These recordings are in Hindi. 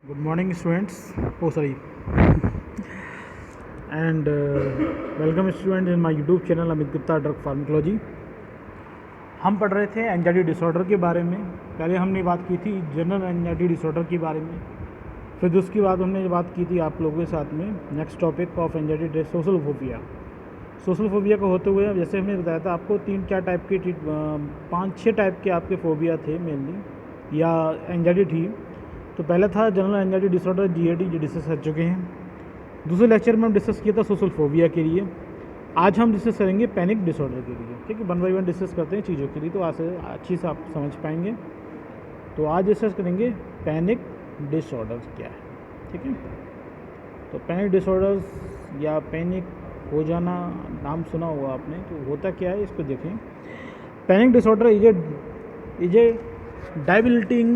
Good morning, students. Oh, sorry. And welcome, students, in my YouTube channel Amit Gupta Drug Pharmacology. हम पढ़ रहे थे एंजाइटी डिसऑर्डर के बारे में। पहले हमने बात की थी जनरल एंजाइटी डिसऑर्डर के बारे में, फिर उसके बाद हमने बात की थी आप लोगों के साथ में next topic of anxiety social phobia. Social phobia को होते हुए जैसे हमने बताया था आपको 3-4 टाइप के 5-6 टाइप के आपके फोबिया थे मेनली या एंजाइटी थी। तो पहला था जनरल एंजाइटी डिसऑर्डर GAD जो डिस्कस कर चुके हैं। दूसरे लेक्चर में हम डिस्कस किया था सोशल फोबिया के लिए। आज हम डिस्कस करेंगे पैनिक डिसऑर्डर के लिए। ठीक है, 1 बाय 1 डिस्कस करते हैं चीज़ों के लिए, तो आज अच्छी से आप समझ पाएंगे। तो आज डिस्कस करेंगे पैनिक डिसऑर्डर क्या है। ठीक है, तो पैनिक डिसऑर्डर्स या पैनिक हो जाना नाम सुना होगा आपने, तो होता क्या है इसको देखें। Panic disorder is a debilitating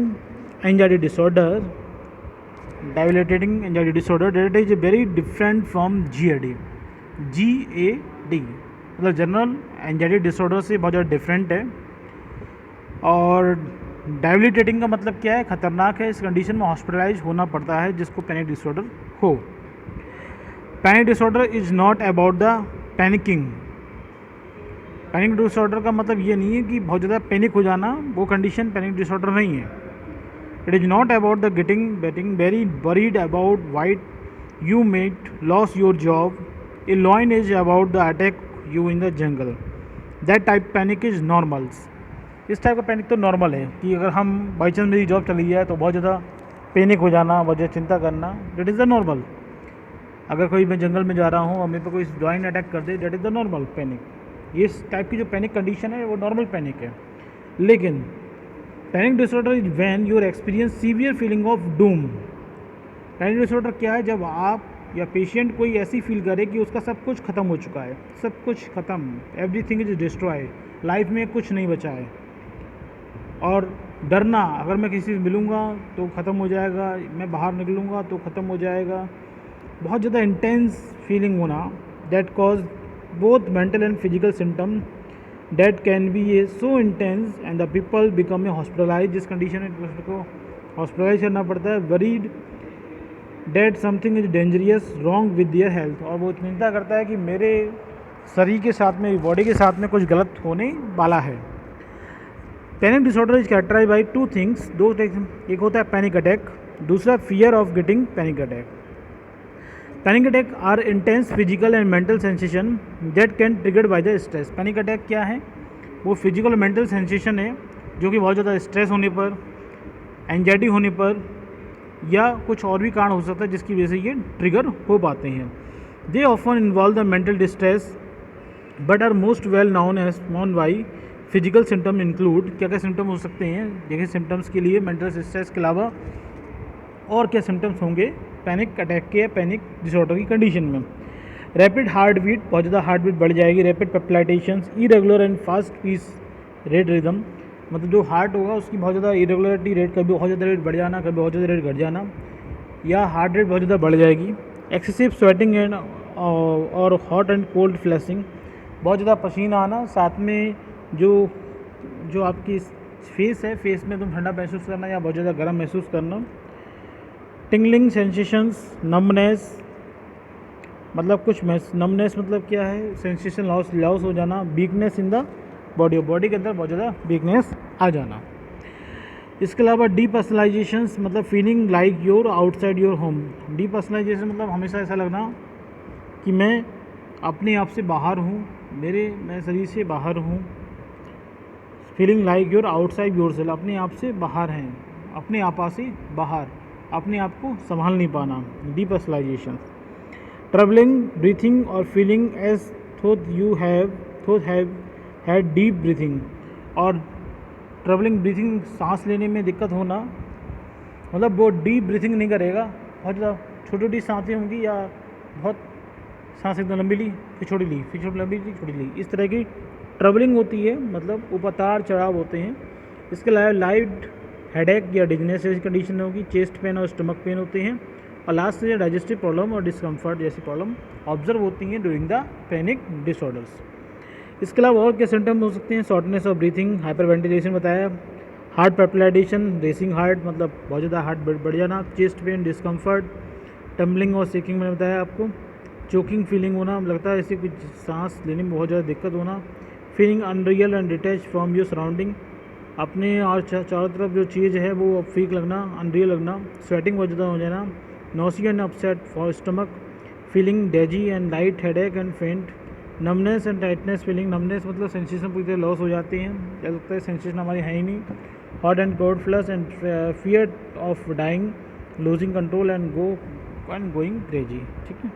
anxiety disorder that is very different from GAD मतलब जनरल एंजाइटी डिसऑर्डर से बहुत ज़्यादा डिफरेंट है। और डेबिलिटेटिंग का मतलब क्या है, ख़तरनाक है। इस कंडीशन में हॉस्पिटलाइज होना पड़ता है जिसको पैनिक डिसऑर्डर हो। Panic disorder is not about the panicking. Panic disorder का मतलब ये नहीं है कि बहुत ज़्यादा पैनिक हो जाना, वो कंडीशन पैनिक डिसऑर्डर नहीं है। It is not about the getting very worried about why you might lose your job. A line is about the attack you in the jungle. That type panic is normal. इस टाइप का पैनिक तो नॉर्मल है कि अगर हम बाई चांस मेरी जॉब चली जाए तो बहुत ज़्यादा पैनिक हो जाना, बहुत ज़्यादा चिंता करना, डेट इज़ द नॉर्मल। अगर कोई मैं जंगल में जा रहा हूँ और मेरे पे कोई जॉइन अटैक कर दे, that is the normal panic. ये इस टाइप की जो पैनिक कंडीशन है वो नॉर्मल पैनिक है। लेकिन panic disorder is when you're experience severe feeling of doom. Panic disorder क्या है, जब आप या पेशेंट कोई ऐसी फील करे कि उसका सब कुछ ख़त्म हो चुका है, सब कुछ ख़त्म, एवरीथिंग इज डिस्ट्रॉय, लाइफ में कुछ नहीं बचा है। और डरना, अगर मैं किसी से मिलूँगा तो ख़त्म हो जाएगा, मैं बाहर निकलूँगा तो ख़त्म हो जाएगा। बहुत ज़्यादा इंटेंस फीलिंग होना, that cause both mental and physical symptom that can be so intense and the people become a hospitalized। जिस कंडीशन में पेशेंट को हॉस्पिटलाइज करना पड़ता है, worried that something is dangerous wrong with their health। और वो चिंता करता है कि मेरे शरीर के साथ में, बॉडी के साथ में कुछ गलत होने वाला है। Panic disorder is characterise by 2 things, एक होता है पैनिक अटैक, दूसरा fear of getting panic attack. Panic attack are intense physical and mental sensation that can triggered by the stress. Panic attack क्या है, वो फिजिकल और मेंटल सेंसेशन है जो कि बहुत ज़्यादा स्ट्रेस होने पर, एंजाइटी होने पर या कुछ और भी कारण हो सकता है जिसकी वजह से ये ट्रिगर हो पाते हैं। They often involve the mental distress but are most well known by physical symptom include. क्या क्या सिम्टम हो सकते हैं, देखिए सिम्टम्स के लिए मेंटल स्ट्रेस के अलावा और क्या सिम्टम्स होंगे पैनिक अटैक के, पैनिक डिसऑर्डर की कंडीशन में। रैपिड हार्ट बीट, बहुत ज़्यादा हार्ट बीट बढ़ जाएगी। Rapid palpitations, irregular and fast pace rate rhythm, मतलब जो हार्ट होगा उसकी बहुत ज़्यादा इरेगुलरिटी रेट, कभी बहुत ज़्यादा रेट बढ़ जाना, कभी बहुत ज़्यादा रेट घट जाना, या हार्ट रेट बहुत ज़्यादा बढ़ जाएगी। एक्सेसिव स्वेटिंग एंड और हॉट एंड कोल्ड फ्लैशिंग, बहुत ज़्यादा पसीना आना, साथ में जो आपकी फेस है, फेस में तुम ठंडा महसूस करना या बहुत ज़्यादा गर्म महसूस करना। टिंगलिंग सेंसेशंस, नमनेस, मतलब कुछ नमनेस मतलब क्या है, सेंसेशन लॉस हो जाना। वीकनेस इन द बॉडी के अंदर बहुत ज़्यादा वीकनेस आ जाना। इसके अलावा डीपर्सनलाइजेशंस, मतलब feeling like your outside your home. Depersonalisation मतलब हमेशा ऐसा लगना कि मैं अपने आप से बाहर हूँ, मैं शरीर से बाहर हूँ। Feeling like your outside your self, अपने आप से बाहर हैं, अपने आपा से बाहर, अपने आप को संभाल नहीं पाना, डीपर्सनलाइजेशन। ट्रबलिंग ब्रीथिंग और feeling as thought have had deep breathing, और ट्रबलिंग ब्रीथिंग, सांस लेने में दिक्कत होना, मतलब वो डीप ब्रीथिंग नहीं करेगा, बहुत ज़्यादा छोटी छोटी सांसें होंगी या बहुत सांस एकदम लंबी ली फिर छोटी ली, फिर छोटी लंबी ली छोटी ली, इस तरह की ट्रबलिंग होती है, मतलब उतार चढ़ाव होते हैं। इसके अलावा लाइट हेडेक या डिजनेस जैसी कंडीशन होगी, चेस्ट पेन और स्टमक पेन होते हैं, और लास्ट से डाइजेस्टिव प्रॉब्लम और डिस्कम्फर्ट जैसी प्रॉब्लम ऑब्जर्व होती हैं ड्यूरिंग द पैनिक डिसऑर्डर्स। इसके अलावा और क्या सिम्टम हो सकते हैं, shortness of breathing, hyper ventilation बताया, हार्ट पैपिलाइटेशन, रेसिंग हार्ट मतलब बहुत ज़्यादा हार्ट बढ़ जाना, चेस्ट पेन, डिस्कम्फर्ट, टम्बलिंग और शेकिंग मैंने बताया आपको, चोकिंग फीलिंग होना, लगता है ऐसे कुछ सांस लेने में बहुत ज़्यादा दिक्कत होना, feeling unreal and detach from your surrounding, अपने और चारों तरफ जो चीज़ है वो फीक लगना, अनरियल लगना, स्वेटिंग बहुत ज़्यादा हो जाना, nausea and upset for stomach, feeling dizzy and light headache and faint, numbness and tightness feeling, numbness मतलब सेंसेशन पूरी तरह लॉस हो जाती हैं, क्या लगता है सेंसेशन हमारी है ही नहीं, hot and cold flush and fear of dying, losing control and going crazy. ठीक है,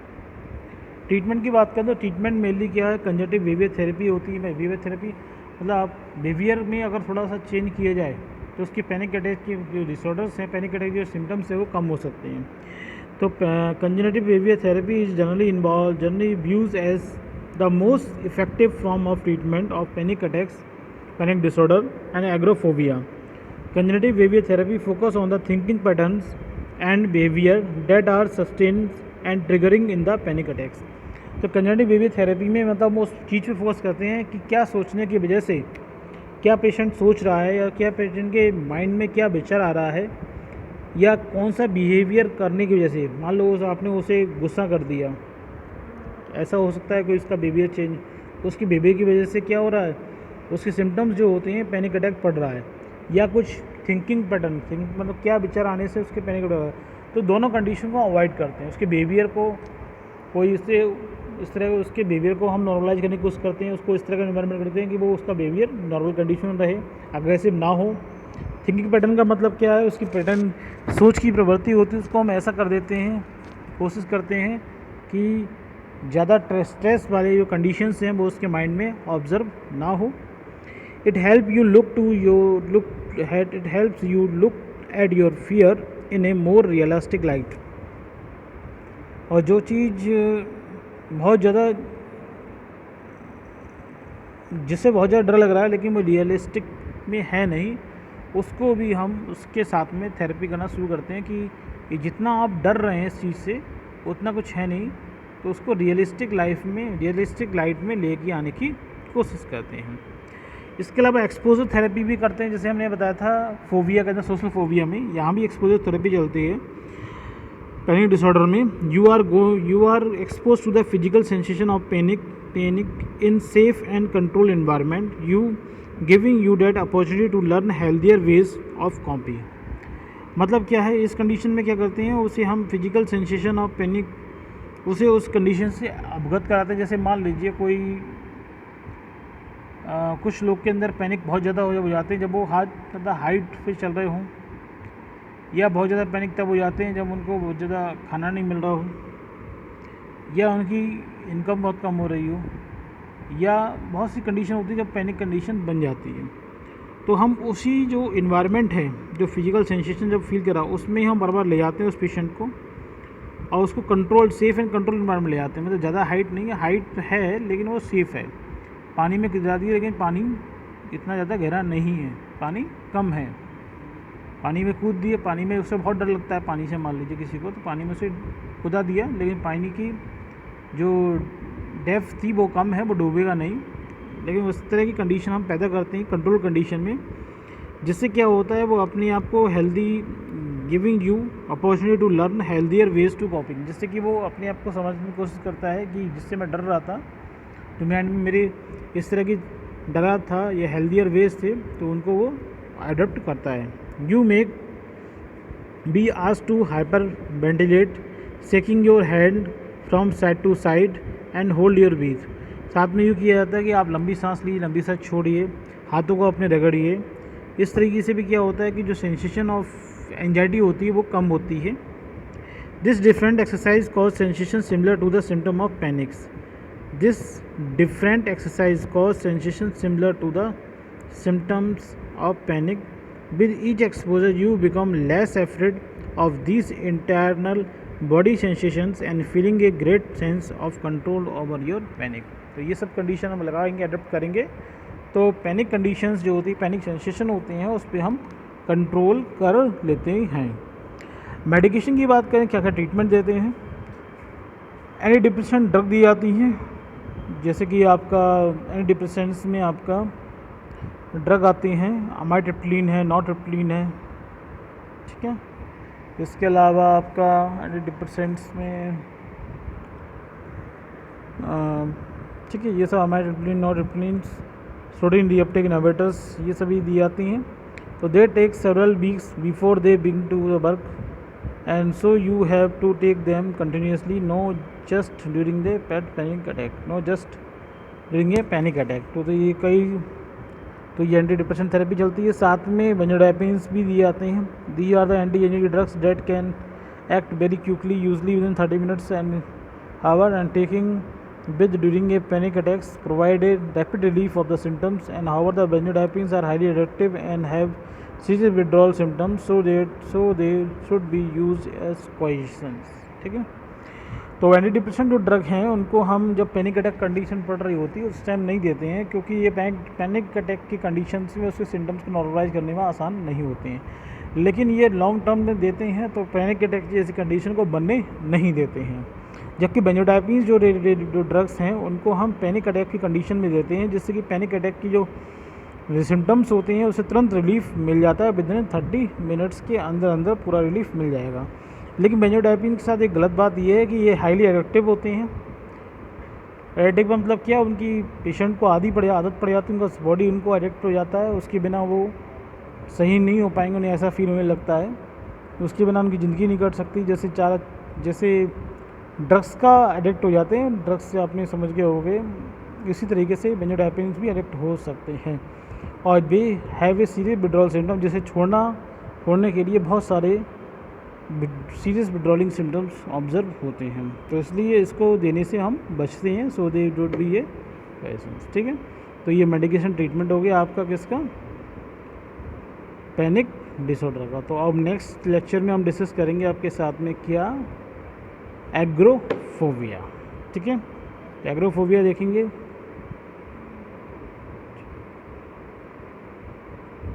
ट्रीटमेंट की बात करें तो ट्रीटमेंट मेनली क्या है, कंजक्टिव बिहेवियर थेरेपी होती है। बिहेवियर थेरेपी मतलब आप बिहेवियर में अगर थोड़ा सा चेंज किया जाए तो उसकी पैनिक अटैक की जो डिसऑर्डर्स हैं, पैनिक अटैक जो सिम्टम्स है वो कम हो सकते हैं। तो cognitive behaviour therapy is generally views as the most effective form of treatment of panic attacks, panic disorder and agoraphobia. Cognitive behaviour therapy focus on the thinking patterns and behaviour that are sustained and triggering in the panic attacks. तो कंजक्टिव बिहेवियर थेरेपी में मतलब वो उस चीज़ पे फोकस करते हैं कि क्या सोचने की वजह से, क्या पेशेंट सोच रहा है या क्या पेशेंट के माइंड में क्या विचार आ रहा है, या कौन सा बिहेवियर करने की वजह से, मान लो आपने उसे गुस्सा कर दिया, ऐसा हो सकता है कोई उसका बिहेवियर चेंज, उसकी बिहेवियर की वजह से क्या हो रहा है, उसके सिम्टम्स जो होते हैं पैनिक अटैक पड़ रहा है, या कुछ थिंकिंग पैटर्न मतलब क्या विचार आने से उसके पैनिक अटैक हो रहा है। तो दोनों कंडीशन को अवॉइड करते हैं, उसके बिहेवियर को कोई इस तरह उसके बिहेवियर को हम नॉर्मलाइज करने की कोशिश करते हैं, उसको इस तरह का इन्वायरमेंट करते हैं कि वो उसका बिहेवियर नॉर्मल कंडीशन में रहे, अग्रेसिव ना हो। थिंकिंग पैटर्न का मतलब क्या है, उसकी पैटर्न सोच की प्रवृत्ति होती है, उसको हम ऐसा कर देते हैं, कोशिश करते हैं कि ज़्यादा स्ट्रेस वाले जो कंडीशंस हैं वो उसके माइंड में ऑब्जर्व ना हो। It helps you look at your fear in A more realistic light. और जो चीज़ बहुत ज़्यादा जिससे बहुत ज़्यादा डर लग रहा है लेकिन वो रियलिस्टिक में है नहीं, उसको भी हम उसके साथ में थेरेपी करना शुरू करते हैं कि जितना आप डर रहे हैं इस चीज़ से उतना कुछ है नहीं, तो उसको रियलिस्टिक लाइट में लेके आने की कोशिश करते हैं। इसके अलावा एक्सपोजर थेरेपी भी करते हैं, जैसे हमने बताया था फोबिया के अंदर, सोशल फोबिया में, यहाँ भी एक्सपोजर थेरेपी चलती है। पैनिक डिसऑर्डर में you are expose to the physical sensation of panic in safe and control environment, giving you that opportunity to learn healthier ways of copy. मतलब क्या है, इस कंडीशन में क्या करते हैं, उसे हम फिजिकल सेंसेशन ऑफ पैनिक, उसे उस कंडीशन से अवगत कराते हैं। जैसे मान लीजिए कोई कुछ लोग के अंदर पैनिक बहुत ज़्यादा हो जाते हैं जब वो ज़्यादा हाइट पे चल रहे हों, या बहुत ज़्यादा पैनिक तब हो जाते हैं जब उनको बहुत ज़्यादा खाना नहीं मिल रहा हो, या उनकी इनकम बहुत कम हो रही हो, या बहुत सी कंडीशन होती है जब पैनिक कंडीशन बन जाती है। तो हम उसी जो इन्वायरमेंट है, जो फिजिकल सेंसेशन जब फील करा, उसमें हम बार बार ले जाते हैं उस पेशेंट को और उसको control, safe and control environment ले जाते हैं। मतलब ज़्यादा हाइट नहीं है, हाइट है लेकिन वो सेफ़ है, पानी में गिरा दी है लेकिन पानी इतना ज़्यादा गहरा नहीं है, पानी कम है, पानी में कूद दिए, पानी में उससे बहुत डर लगता है पानी से, मान लीजिए किसी को, तो पानी में उसे कूदा दिया लेकिन पानी की जो डेप्थ थी वो कम है, वो डूबेगा नहीं। लेकिन उस तरह की कंडीशन हम पैदा करते हैं कंट्रोल कंडीशन में, जिससे क्या होता है वो अपने आप को healthy, giving you opportunity to learn healthier ways to coping, जिससे कि वो अपने आप को समझने की कोशिश करता है कि जिससे मैं डर रहा था, तो माइंड में मेरे इस तरह की डरा था, ये हेल्दियर वेज थे, तो उनको वो अडॉप्ट करता है। You make be asked to hyperventilate, shaking your hand from side to side and hold your breath. साथ में यूँ किया जाता है कि आप लंबी सांस लीजिए, लंबी सांस छोड़िए, हाथों को अपने रगड़िए। इस तरीके से भी क्या होता है कि जो सेंसेशन ऑफ एंजाइटी होती है वो कम होती है। This different exercise cause sensation similar to the symptom of panics. This different exercise cause sensation similar to the symptoms of panic. With each exposure, you become less afraid of these internal body sensations and feeling a great sense of control over your panic. तो ये सब कंडीशन हम लगाएंगे, अडॉप्ट करेंगे, तो पैनिक कंडीशंस जो होती है, पैनिक सेंसेशन होते हैं, उस पर हम कंट्रोल कर लेते हैं। मेडिकेशन की बात करें, क्या क्या ट्रीटमेंट देते हैं। एंटी डिप्रेसेंट ड्रग दी जाती हैं, जैसे कि आपका एंटी डिप्रेसेंट्स में आपका ड्रग आती हैं, अमाइट्रिप्टिलिन है, नॉरट्रिप्टिलिन है, ठीक है। इसके अलावा आपका एंटी डिप्रेसेंट्स में ठीक है, ये सब amitriptyline, nortriptyline, sodium reuptake inhibitors, ये सभी दी जाती हैं। तो they take several weeks before they begin to the work and so you have to take them continuously, no just during the panic attack, no just during a panic attack. तो ये एंटी डिप्रेशन थेरेपी चलती है। साथ में बेंजोडाइजिपिन्स भी दिए जाते हैं। These are the anti anxiety drugs that can act very quickly, usually within 30 minutes and hour, and taking with during a panic attacks provide a rapid relief of the symptoms, and however the benzodiazepines are highly addictive and have serious withdrawal symptoms, so they should be used as cautions, ठीक है। तो एंटी डिप्रेशन जो ड्रग हैं उनको हम जब पैनिक अटैक कंडीशन पड़ रही होती है उस टाइम नहीं देते हैं, क्योंकि ये पैनिक अटैक की कंडीशन में उसके सिम्टम्स को नॉर्मलाइज करने में आसान नहीं होते हैं। लेकिन ये लॉन्ग टर्म में देते हैं तो पैनिक अटैक जैसी कंडीशन को बनने नहीं देते हैं। जबकि बेंजोडाइजिपिन्स जो ड्रग्स हैं उनको हम पैनिक अटैक की कंडीशन में देते हैं, जिससे कि पैनिक अटैक की जो सिम्टम्स होते हैं उसे तुरंत रिलीफ मिल जाता है, विद इन 30 मिनट्स के अंदर पूरा रिलीफ मिल जाएगा। लेकिन बेंजोडाइजिपिन के साथ एक गलत बात यह है कि ये हाईली एडिक्टिव होते हैं। एडिक्टिव का मतलब क्या, उनकी पेशेंट को आदत पड़ जाती है, उनका बॉडी उनको एडिक्ट हो जाता है, उसके बिना वो सही नहीं हो पाएंगे, उन्हें ऐसा फील होने लगता है, उसके बिना उनकी ज़िंदगी नहीं कट सकती। जैसे ड्रग्स का एडिक्ट हो जाते हैं, ड्रग्स से आपने समझ गए होंगे, इसी तरीके से बेंजोडाइजिपिन्स भी एडिक्ट हो सकते हैं और they have a serious withdrawal symptom, जिसे छोड़ने के लिए बहुत सारे सीरियस विड्रॉलिंग सिम्टम्स ऑब्जर्व होते हैं। तो इसलिए इसको देने से हम बचते हैं, so they don't be a patients, ठीक है। तो ये मेडिकेशन ट्रीटमेंट हो गया आपका किसका, पैनिक डिसऑर्डर का। तो अब नेक्स्ट लेक्चर में हम डिस्कस करेंगे आपके साथ में क्या, एग्रोफोबिया, ठीक है। तो एग्रोफोबिया देखेंगे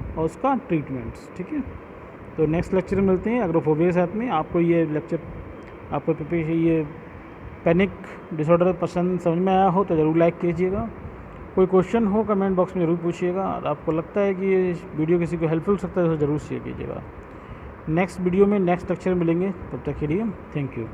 और उसका ट्रीटमेंट्स, ठीक है। तो नेक्स्ट लेक्चर में मिलते हैं एग्रोफोबिया के साथ में। आपको ये लेक्चर, आपको ये पैनिक डिसऑर्डर पसंद समझ में आया हो तो ज़रूर लाइक कीजिएगा। कोई क्वेश्चन हो कमेंट बॉक्स में ज़रूर पूछिएगा, और आपको लगता है कि ये वीडियो किसी को हेल्पफुल हो सकता है तो ज़रूर शेयर कीजिएगा। नेक्स्ट वीडियो में नेक्स्ट लेक्चर में मिलेंगे, तब तक के लिए थैंक यू।